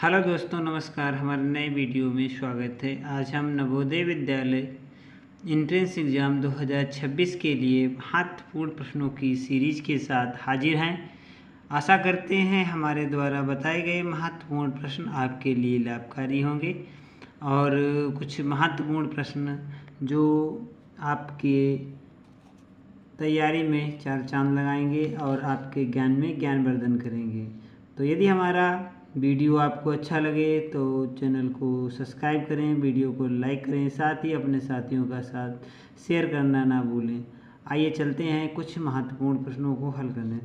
Hello दोस्तों, नमस्कार। हमारे नए वीडियो में स्वागत है। आज हम नवोदय विद्यालय एंट्रेंस एग्ज़ाम 2026 के लिए महत्वपूर्ण प्रश्नों की सीरीज के साथ हाजिर हैं। आशा करते हैं हमारे द्वारा बताए गए महत्वपूर्ण प्रश्न आपके लिए लाभकारी होंगे और कुछ महत्वपूर्ण प्रश्न जो आपके तैयारी में चार चांद लगाएंगे और आपके ज्ञान में ज्ञानवर्धन करेंगे। तो यदि हमारा वीडियो आपको अच्छा लगे तो चैनल को सब्सक्राइब करें, वीडियो को लाइक करें, साथ ही अपने साथियों का साथ शेयर करना ना भूलें। आइए चलते हैं कुछ महत्वपूर्ण प्रश्नों को हल करने।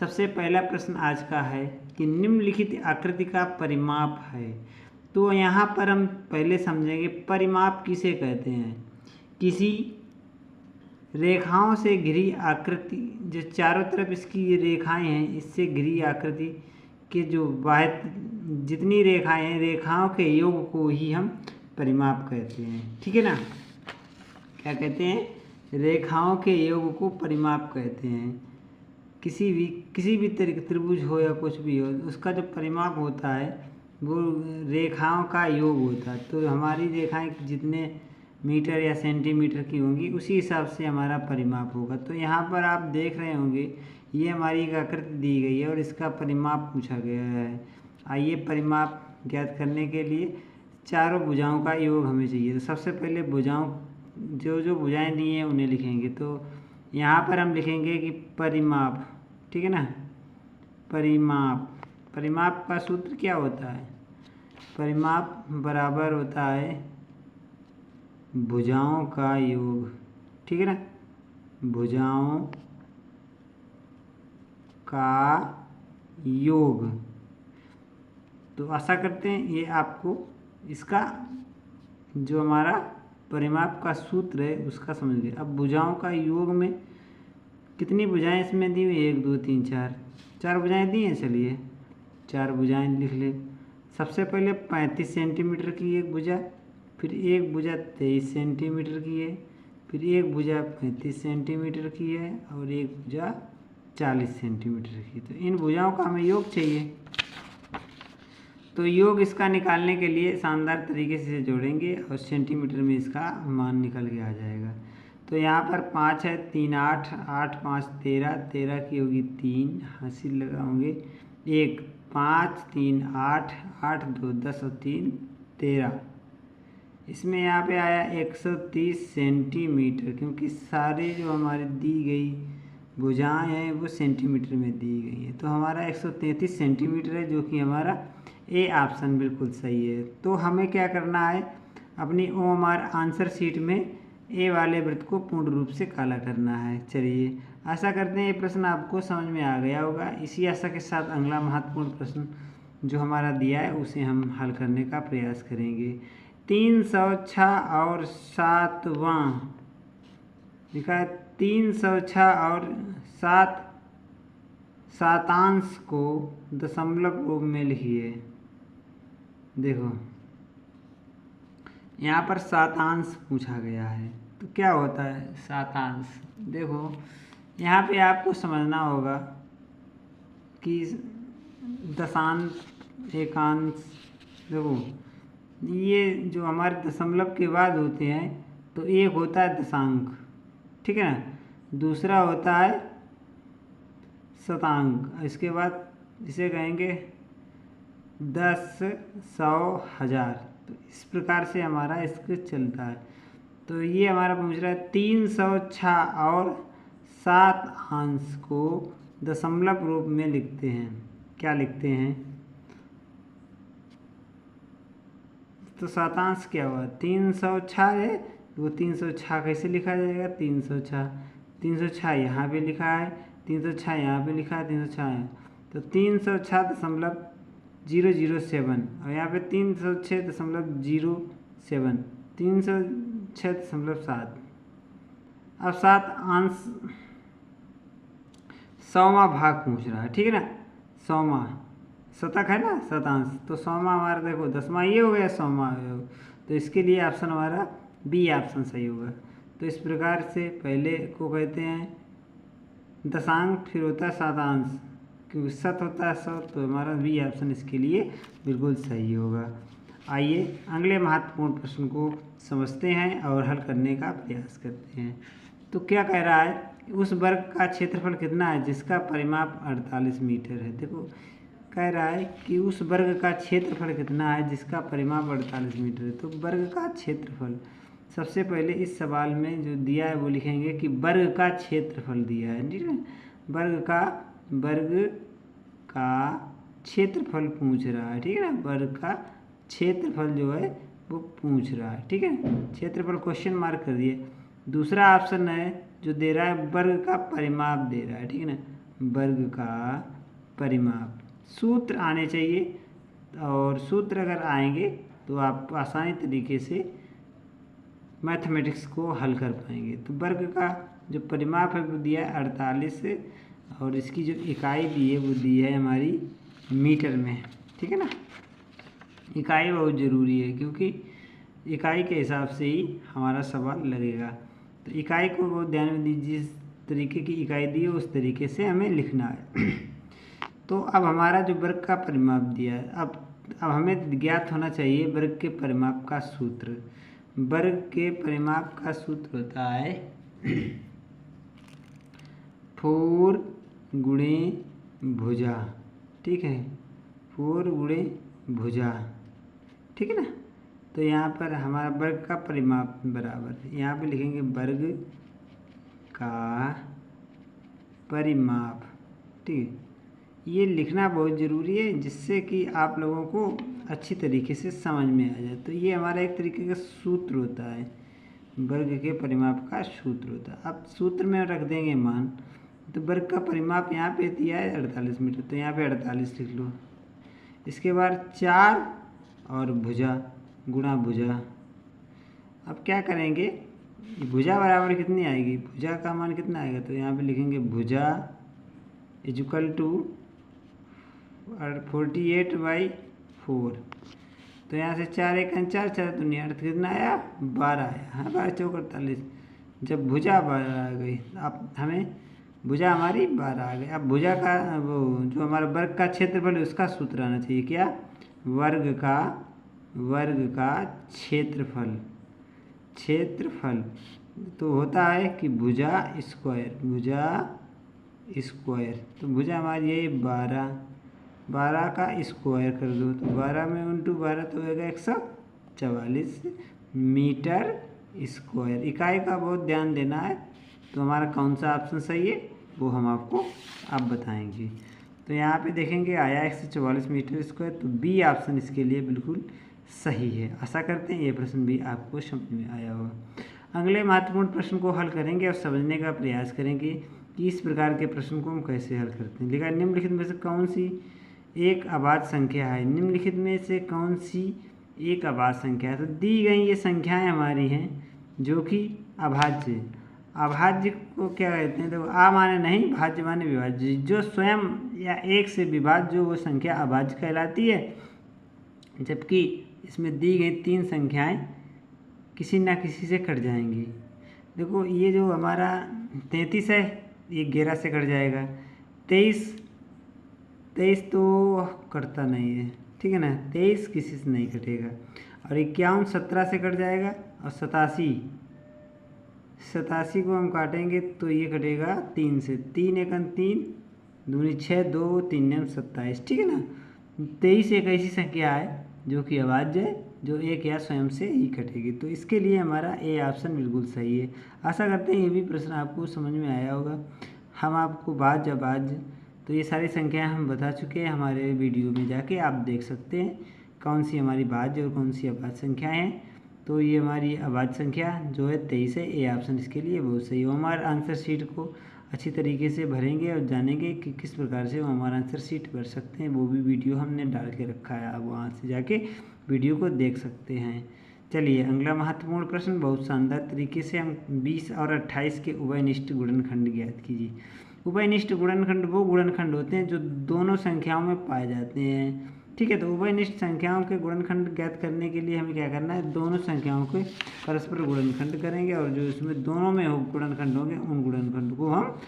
सबसे पहला प्रश्न आज का है कि निम्नलिखित आकृति का परिमाप है। तो यहाँ पर हम पहले समझेंगे परिमाप किसे कहते हैं। किसी रेखाओं से घिरी आकृति, जो चारों तरफ इसकी ये रेखाएं हैं, इससे घिरी आकृति के जो बाहर जितनी रेखाएं हैं, रेखाओं के योग को ही हम परिमाप कहते हैं। ठीक है ना, क्या कहते हैं? रेखाओं के योग को परिमाप कहते हैं। किसी भी तरीके त्रिभुज हो या कुछ भी हो, उसका जो परिमाप होता है वो रेखाओं का योग होता है। तो हमारी रेखाएं जितने मीटर या सेंटीमीटर की होंगी उसी हिसाब से हमारा परिमाप होगा। तो यहाँ पर आप देख रहे होंगे ये हमारी एक आकृति दी गई है और इसका परिमाप पूछा गया है। आइए परिमाप ज्ञात करने के लिए चारों भुजाओं का योग हमें चाहिए। तो सबसे पहले भुजाओं जो भुजाएं दी हैं उन्हें लिखेंगे। तो यहाँ पर हम लिखेंगे कि परिमाप, ठीक है ना। परिमाप का सूत्र क्या होता है? परिमाप बराबर होता है भुजाओं का योग, ठीक है ना। भुजाओं का योग। तो आशा करते हैं ये आपको इसका जो हमारा परिमाप का सूत्र है उसका समझ गए। अब भुजाओं का योग में कितनी भुजाएं इसमें दी हुई? 1 2 3 4 चार भुजाएं दी हैं। चलिए चार भुजाएं लिख ले। सबसे पहले 35 सेंटीमीटर की एक भुजा, फिर एक भुजा 23 सेंटीमीटर की है, फिर एक भुजा 35 सेंटीमीटर की है और एक भुजा 40 सेंटीमीटर की। तो इन भुजाओं का हमें योग चाहिए। तो योग इसका निकालने के लिए शानदार तरीके से जोड़ेंगे और सेंटीमीटर में इसका मान निकल के आ जाएगा। तो यहाँ पर 5 है, 3 8, 8 5 13, 13 की होगी 3, हंसी लगाओगे 1, 5 3 8, 8 2 10 और 3 13। इसमें यहाँ पे आया 130 सेंटीमीटर, क्योंकि सारे जो हमारी दी गई भुजाएं हैं वो सेंटीमीटर में दी गई है। तो हमारा 133 सेंटीमीटर है, जो कि हमारा ए ऑप्शन बिल्कुल सही है। तो हमें क्या करना है, अपनी OMR आंसर शीट में ए वाले वृत्त को पूर्ण रूप से काला करना है। चलिए आशा करते हैं ये प्रश्न आपको समझ में आ गया होगा। इसी आशा के साथ अगला महत्वपूर्ण प्रश्न जो हमारा दिया है उसे हम हल करने का प्रयास करेंगे। 306 और 7वां लिखा है। 306 और 7 शतांश को दशमलव रूप में लिखिए। देखो यहाँ पर शतांश पूछा गया है। तो क्या होता है शतांश? देखो यहाँ पे आपको समझना होगा कि दशांश, एकांश, देखो ये जो हमारे दशमलव के बाद होते हैं तो एक होता है दशांक, ठीक है ना, दूसरा होता है शतांक, इसके बाद इसे कहेंगे 10 100 1000। तो इस प्रकार से हमारा इसके चलता है। तो ये हमारा पूछ रहा है 306 और 7 अंश को दशमलव रूप में लिखते हैं। क्या लिखते हैं? तो शतांश क्या हुआ? 306 है, वो 306 कैसे लिखा जाएगा? 306 यहाँ पे लिखा है, 306 यहाँ पे लिखा है, 306 है। तो 306.007 और यहाँ पे 306.07, 306.7। अब 7 अंश 100वां भाग पूछ रहा है, ठीक है ना। 100वां शतक है ना, शतांश। तो 100वां हमारा देखो 10वां ये हो गया, 100वां। तो इसके लिए ऑप्शन हमारा बी ऑप्शन सही होगा। तो इस प्रकार से पहले को कहते हैं दशांक, फिर होता है शतांश, क्योंकि सत होता है 100, तो हमारा बी ऑप्शन इसके लिए बिल्कुल सही होगा। आइए अगले महत्वपूर्ण प्रश्न को समझते हैं और हल करने का प्रयास करते हैं। तो क्या कह रहा है, उस वर्ग का क्षेत्रफल कितना है जिसका परिमाप 48 मीटर है। देखो कह रहा है कि उस वर्ग का क्षेत्रफल कितना है जिसका परिमाप 48 मीटर है। तो वर्ग का क्षेत्रफल, सबसे पहले इस सवाल में जो दिया है वो लिखेंगे कि वर्ग का क्षेत्रफल दिया है, ठीक है। वर्ग का क्षेत्रफल पूछ रहा है, ठीक है ना। वर्ग का क्षेत्रफल जो है वो पूछ रहा है, ठीक है। क्षेत्रफल क्वेश्चन मार्क कर दिए। दूसरा ऑप्शन है जो दे रहा है वर्ग का परिमाप दे रहा है, ठीक है ना। वर्ग का परिमाप, सूत्र आने चाहिए, और सूत्र अगर आएंगे तो आप आसानी तरीके से मैथमेटिक्स को हल कर पाएंगे। तो वर्ग का जो परिमाप है वो दिया है 48, और इसकी जो इकाई दी है वो दी है हमारी मीटर में, ठीक है ना। इकाई बहुत ज़रूरी है क्योंकि इकाई के हिसाब से ही हमारा सवाल लगेगा। तो इकाई को बहुत ध्यान में दीजिए, जिस तरीके की इकाई दी है उस तरीके से हमें लिखना है। तो अब हमारा जो वर्ग का परिमाप दिया है, अब हमें ज्ञात होना चाहिए वर्ग के परिमाप का सूत्र। वर्ग के परिमाप का सूत्र होता है 4 गुणे भुजा, ठीक है, 4 गुणे भुजा, ठीक है ना। तो यहाँ पर हमारा वर्ग का परिमाप बराबर, यहाँ पे लिखेंगे वर्ग का परिमाप, ठीक है। ये लिखना बहुत ज़रूरी है जिससे कि आप लोगों को अच्छी तरीके से समझ में आ जाए। तो ये हमारा एक तरीके का सूत्र होता है, वर्ग के परिमाप का सूत्र होता है। अब सूत्र में रख देंगे मान, तो वर्ग का परिमाप यहाँ पे दिया है 48 मीटर, तो यहाँ पे 48 लिख लो। इसके बाद 4 और भुजा गुणा भुजा। अब क्या करेंगे, भुजा बराबर कितनी आएगी, भुजा का मान कितना आएगा, तो यहाँ पे लिखेंगे भुजा इक्वल टू 48/4। तो यहाँ से 4 1 4 4 दूनी 8, कितना आया 12 आया। हाँ 12 चौक 48। जब भुजा 12 आ गई, अब हमें भुजा हमारी 12 आ गई। अब भुजा का वो जो हमारा वर्ग का क्षेत्रफल है उसका सूत्र आना चाहिए, क्या, वर्ग का क्षेत्रफल तो होता है कि भुजा स्क्वायर। तो भुजा हमारी यही 12 का स्क्वायर कर दो, तो 12 में इंटू 12 तो होगा 144 मीटर स्क्वायर। इकाई का बहुत ध्यान देना है। तो हमारा कौन सा ऑप्शन सही है वो हम आपको अब बताएंगे। तो यहाँ पे देखेंगे आया 144 मीटर स्क्वायर, तो बी ऑप्शन इसके लिए बिल्कुल सही है। आशा करते हैं ये प्रश्न भी आपको समझ में आया होगा। अगले महत्वपूर्ण प्रश्न को हल करेंगे और समझने का प्रयास करेंगे कि इस प्रकार के प्रश्न को हम कैसे हल करते हैं। लिखा निम्नलिखित में से कौन सी एक अभाज्य संख्या है, निम्नलिखित में से कौन सी एक अभाज्य संख्या है। तो दी गई ये संख्याएं हमारी हैं जो कि अभाज्य। अभाज्य को क्या कहते हैं, तो आ माने नहीं, भाज्य माने विभाज्य। जो स्वयं या एक से विभाज्य जो वो संख्या अभाज्य कहलाती है, जबकि इसमें दी गई 3 संख्याएं किसी ना किसी से कट जाएंगी। देखो ये जो हमारा 33 है ये 11 से कट जाएगा, 23 तो कटता नहीं है, ठीक है ना, 23 किसी से नहीं कटेगा, और 51 17 से कट जाएगा, और 87 को हम काटेंगे तो ये कटेगा 3 से, 3 1 3 दूनी 6 2 3 9 27, ठीक है ना। 23 एक ऐसी संख्या है जो कि अभाज्य है, जो एक या स्वयं से ही कटेगी। तो इसके लिए हमारा ए ऑप्शन बिल्कुल सही है। आशा करते हैं ये भी प्रश्न आपको समझ में आया होगा। हम आपको भाज्य अभाज्य तो ये सारी संख्याएं हम बता चुके हैं, हमारे वीडियो में जाके आप देख सकते हैं कौन सी हमारी भाज्य और कौन सी अभाज्य संख्याएं हैं। तो ये हमारी अभाज्य संख्या जो है 23 है, ए ऑप्शन इसके लिए बहुत सही है। हमारे आंसर शीट को अच्छी तरीके से भरेंगे और जानेंगे कि किस प्रकार से वो हमारा आंसर शीट भर सकते हैं, वो भी वीडियो हमने डाल के रखा है, आप वहाँ से जाके वीडियो को देख सकते हैं। चलिए अगला महत्वपूर्ण प्रश्न, बहुत शानदार तरीके से हम 20 और 28 के उभयनिष्ठ गुणनखंड ज्ञात कीजिए। उभयनिष्ठ गुणनखंड वो गुणनखंड होते हैं जो दोनों संख्याओं में पाए जाते हैं, ठीक है। तो उभयनिष्ठ संख्याओं के गुणनखंड ज्ञात करने के लिए हमें क्या करना है, दोनों संख्याओं के परस्पर गुणनखंड करेंगे, और जो इसमें दोनों में गुणनखंड होंगे उन गुणनखंड को हम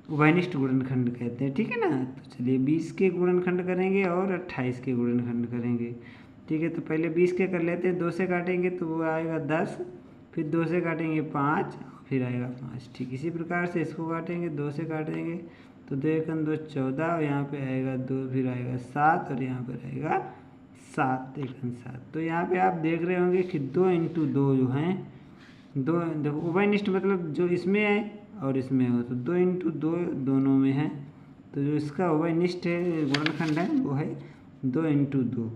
उभयनिष्ठ गुणनखंड कहते हैं, ठीक है ना। तो चलिए 20 के गुणनखंड करेंगे और 28 के गुणनखंड करेंगे, ठीक है। तो पहले 20 के कर लेते हैं, 2 से काटेंगे तो वो आएगा 10, फिर 2 से काटेंगे 5, फिर आएगा 5, ठीक। इसी प्रकार से इसको काटेंगे, 2 से काटेंगे तो 2 एक 2 14, और यहाँ पे आएगा 2, फिर आएगा 7, और यहाँ पर आएगा 7 एक 7। तो यहाँ पे आप देख रहे होंगे कि 2 इंटू 2 जो हैं, 2 देखो उभयनिष्ठ मतलब जो इसमें है और इसमें हो, तो 2 इंटू 2 दोनों में है। तो जो इसका उभयनिष्ठ गुणनखंड है वो है 2 इंटू 2,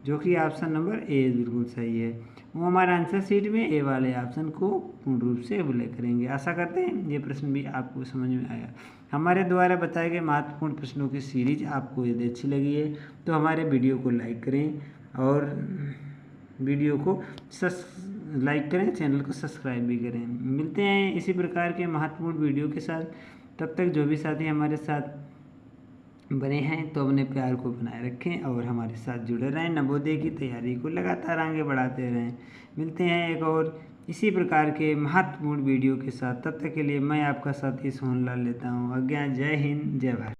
जो कि ऑप्शन नंबर ए बिल्कुल सही है। वो हमारे आंसर शीट में ए वाले ऑप्शन को पूर्ण रूप से अप्लाई करेंगे। आशा करते हैं ये प्रश्न भी आपको समझ में आया। हमारे द्वारा बताए गए महत्वपूर्ण प्रश्नों की सीरीज आपको यदि अच्छी लगी है तो हमारे वीडियो को लाइक करें, और वीडियो को लाइक करें, चैनल को सब्सक्राइब भी करें। मिलते हैं इसी प्रकार के महत्वपूर्ण वीडियो के साथ। तब तक जो भी साथी हमारे साथ बने हैं तो अपने प्यार को बनाए रखें और हमारे साथ जुड़े रहें, नवोदय की तैयारी को लगातार आगे बढ़ाते रहें। मिलते हैं एक और इसी प्रकार के महत्वपूर्ण वीडियो के साथ। तब तक के लिए मैं आपका साथी सोहनलाल लेता हूँ आज्ञा। जय हिंद, जय भारत।